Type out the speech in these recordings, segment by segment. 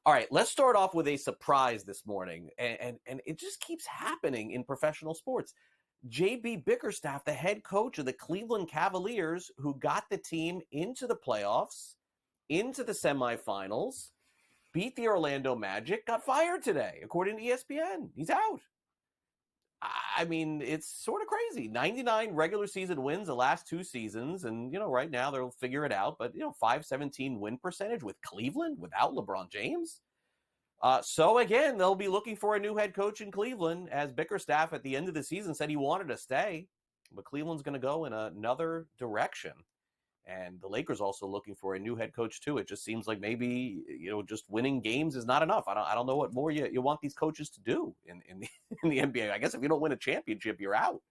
All right, let's start off with a surprise this morning, and it just keeps happening in professional sports. B.Bickerstaff, the head coach of the Cleveland Cavaliers, who got the team into the playoffs, into the semifinals, beat the Orlando Magic, got fired today, according to ESPN. He's out. I mean, it's sort of crazy. 99 regular season wins the last 2 seasons, and, right now they'll figure it out. But, 517 win percentage with Cleveland without LeBron James. So, again, they'll be looking for a new head coach in Cleveland, as Bickerstaff at the end of the season said he wanted to stay. But Cleveland's going to go in another direction. And the Lakers also looking for a new head coach, too. It just seems like maybe, just winning games is not enough. I don't know what more you want these coaches to do in the NBA. I guess if you don't win a championship, you're out.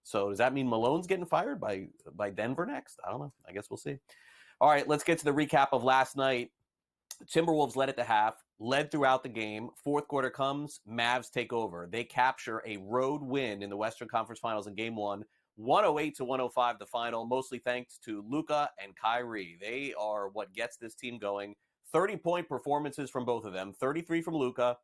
So does that mean Malone's getting fired by Denver next? I don't know. I guess we'll see. All right, let's get to the recap of last night. The Timberwolves led at the half, led throughout the game. Fourth quarter comes, Mavs take over. They capture a road win in the Western Conference Finals in Game 1. 108-105 the final, mostly thanks to Luka and Kyrie. They are what gets this team going. 30-point performances from both of them. 33 from Luka,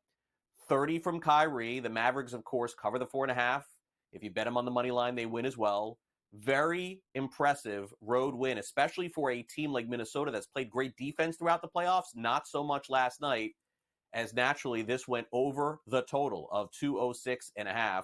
30 from Kyrie. The Mavericks, of course, cover the 4.5. If you bet them on the money line, they win as well. Very impressive road win, especially for a team like Minnesota that's played great defense throughout the playoffs. Not so much last night, as naturally this went over the total of 206.5.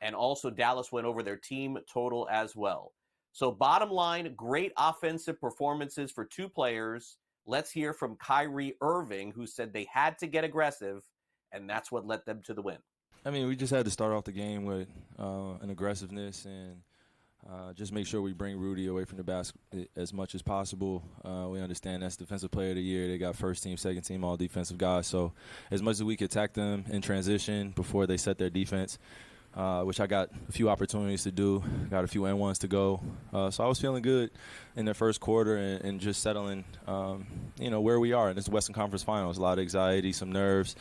And also Dallas went over their team total as well. So bottom line, great offensive performances for 2 players. Let's hear from Kyrie Irving, who said they had to get aggressive, and that's what led them to the win. I mean, we just had to start off the game with an aggressiveness and just make sure we bring Rudy away from the basket as much as possible. We understand that's Defensive Player of the Year. They got first team, second team, all defensive guys. So as much as we could attack them in transition before they set their defense, which I got a few opportunities to do, got a few N1s to go. So I was feeling good in the first quarter and just settling, where we are in this Western Conference Finals. A lot of anxiety, some nerves.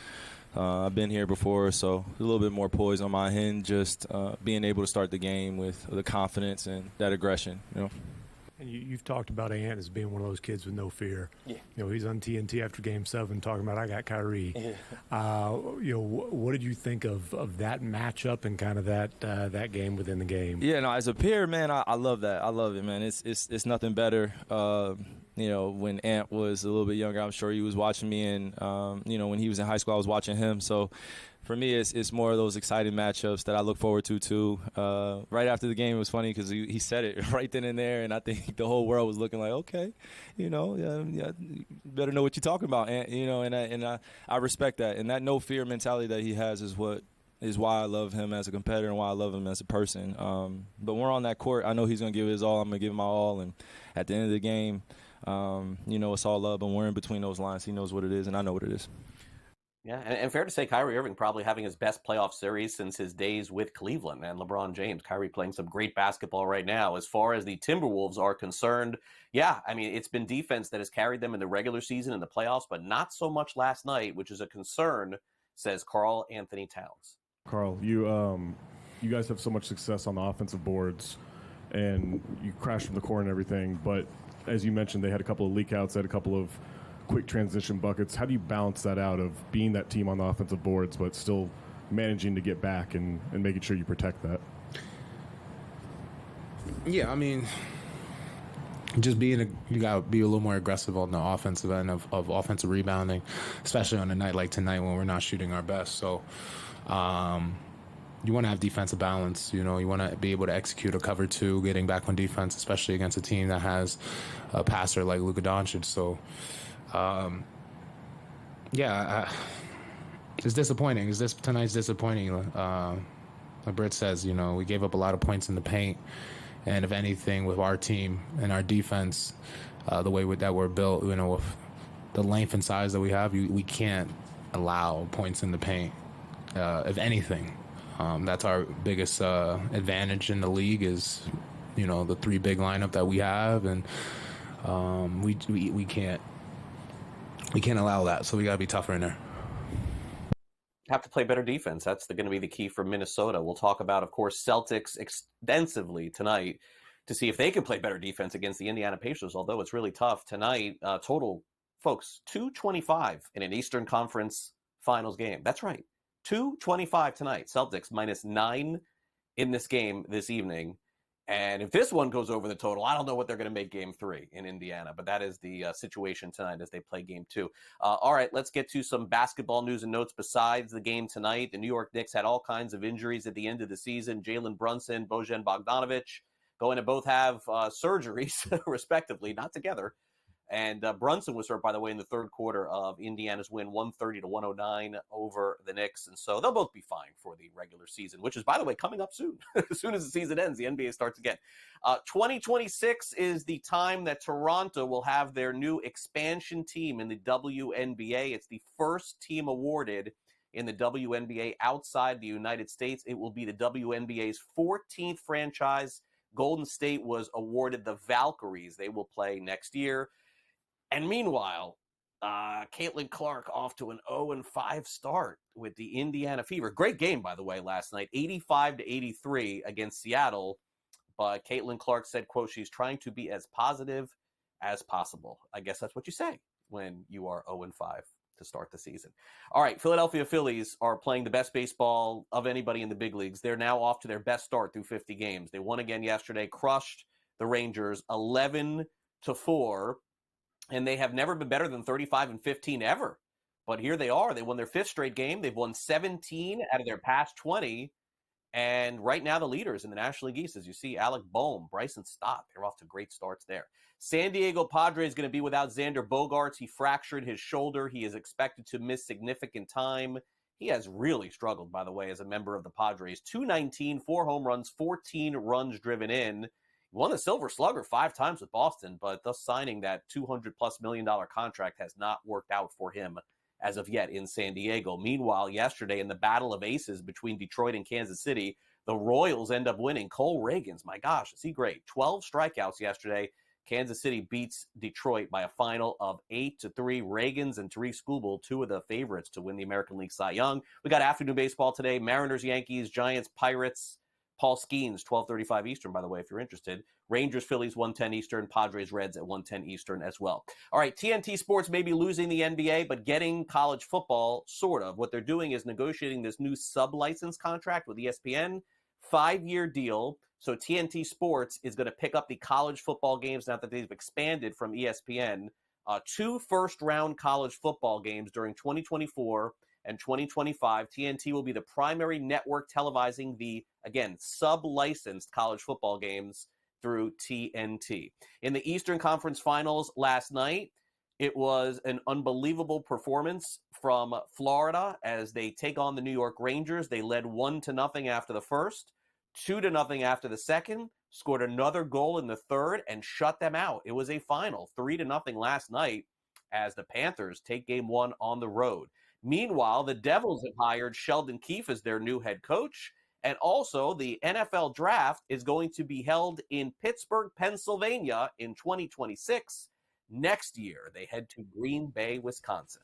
I've been here before, so a little bit more poise on my end, just being able to start the game with the confidence and that aggression, And you've talked about Ant as being one of those kids with no fear. Yeah. He's on TNT after Game 7 talking about, I got Kyrie. Yeah. What did you think of that matchup and kind of that game within the game? Yeah, no, as a peer, man, I love that. I love it, man. It's nothing better. When Ant was a little bit younger, I'm sure he was watching me, and when he was in high school, I was watching him. So for me, it's more of those exciting matchups that I look forward to too. Right after the game, it was funny because he said it right then and there, and I think the whole world was looking like, okay, you better know what you're talking about, and I respect that, and that no fear mentality that he has is why I love him as a competitor and why I love him as a person. But when we're on that court, I know he's going to give his all. I'm going to give him my all. And at the end of the game, it's all love. And we're in between those lines. He knows what it is, and I know what it is. Yeah, and fair to say Kyrie Irving probably having his best playoff series since his days with Cleveland and LeBron James. Kyrie playing some great basketball right now. As far as the Timberwolves are concerned, yeah, I mean, it's been defense that has carried them in the regular season and the playoffs, but not so much last night, which is a concern, says Karl Anthony Towns. Karl, you guys have so much success on the offensive boards, and you crash from the core and everything, but as you mentioned, they had a couple of leak outs, they had a couple of quick transition buckets. How do you balance that out of being that team on the offensive boards but still managing to get back and making sure you protect that? Yeah, I mean, just you got to be a little more aggressive on the offensive end of offensive rebounding, especially on a night like tonight when we're not shooting our best. So you want to have defensive balance. You want to be able to execute a cover 2, getting back on defense, especially against a team that has a passer like Luka Doncic. So, it's disappointing. Tonight's disappointing. Like Britt says, we gave up a lot of points in the paint. And if anything, with our team and our defense, the way that we're built, with the length and size that we have, we can't allow points in the paint. If anything, that's our biggest advantage in the league is, the 3 big lineup that we have, and we can't allow that. So we got to be tougher in there. Have to play better defense. That's going to be the key for Minnesota. We'll talk about, of course, Celtics extensively tonight to see if they can play better defense against the Indiana Pacers, although it's really tough. Tonight, total Folks, 225 in an Eastern Conference Finals game. That's right. 225 tonight. Celtics -9 in this game this evening. And if this one goes over the total, I don't know what they're going to make game 3 in Indiana, but that is the situation tonight as they play game 2. All right, let's get to some basketball news and notes besides the game tonight. The New York Knicks had all kinds of injuries at the end of the season. Jalen Brunson, Bojan Bogdanovic going to both have surgeries, respectively, not together. And Brunson was hurt, by the way, in the third quarter of Indiana's win, 130-109 over the Knicks. And so they'll both be fine for the regular season, which is, by the way, coming up soon. As soon as the season ends, the NBA starts again. 2026 is the time that Toronto will have their new expansion team in the WNBA. It's the first team awarded in the WNBA outside the United States. It will be the WNBA's 14th franchise. Golden State was awarded the Valkyries. They will play next year. And meanwhile, Caitlin Clark off to an 0-5 start with the Indiana Fever. Great game, by the way, last night, 85-83 against Seattle. But Caitlin Clark said, quote, she's trying to be as positive as possible. I guess that's what you say when you are 0-5 to start the season. All right, Philadelphia Phillies are playing the best baseball of anybody in the big leagues. They're now off to their best start through 50 games. They won again yesterday, crushed the Rangers 11-4. And they have never been better than 35-15 ever. But here they are. They won their 5th straight game. They've won 17 out of their past 20. And right now the leaders in the National League East, as you see, Alec Boehm, Bryson Stott, they're off to great starts there. San Diego Padres going to be without Xander Bogaerts. He fractured his shoulder. He is expected to miss significant time. He has really struggled, by the way, as a member of the Padres. 219, 4 home runs, 14 runs driven in. He won the Silver Slugger 5 times with Boston, but thus signing that $200+ million contract has not worked out for him as of yet in San Diego. Meanwhile, yesterday in the battle of aces between Detroit and Kansas City, the Royals end up winning. Cole Reagans, my gosh, is he great? 12 strikeouts yesterday. Kansas City beats Detroit by a final of 8-3. Reagans and Tariq Skubal, 2 of the favorites to win the American League Cy Young. We got afternoon baseball today. Mariners, Yankees, Giants, Pirates. Paul Skeens, 12:35 Eastern, by the way, if you're interested. Rangers, Phillies, 1:10 Eastern. Padres, Reds at 1:10 Eastern as well. All right, TNT Sports may be losing the NBA, but getting college football, sort of. What they're doing is negotiating this new sub-license contract with ESPN, 5-year deal. So TNT Sports is going to pick up the college football games now that they've expanded from ESPN. 2 first-round college football games during 2024 and 2025. TNT will be the primary network televising the, again, sub-licensed college football games through TNT. In the Eastern Conference Finals last night, it was an unbelievable performance from Florida as they take on the New York Rangers. They led 1-0 after the first, 2-0 after the second, scored another goal in the third, and shut them out. It was a final, 3-0 last night as the Panthers take game 1 on the road. Meanwhile, the Devils have hired Sheldon Keefe as their new head coach. And also, the NFL draft is going to be held in Pittsburgh, Pennsylvania in 2026. Next year, they head to Green Bay, Wisconsin.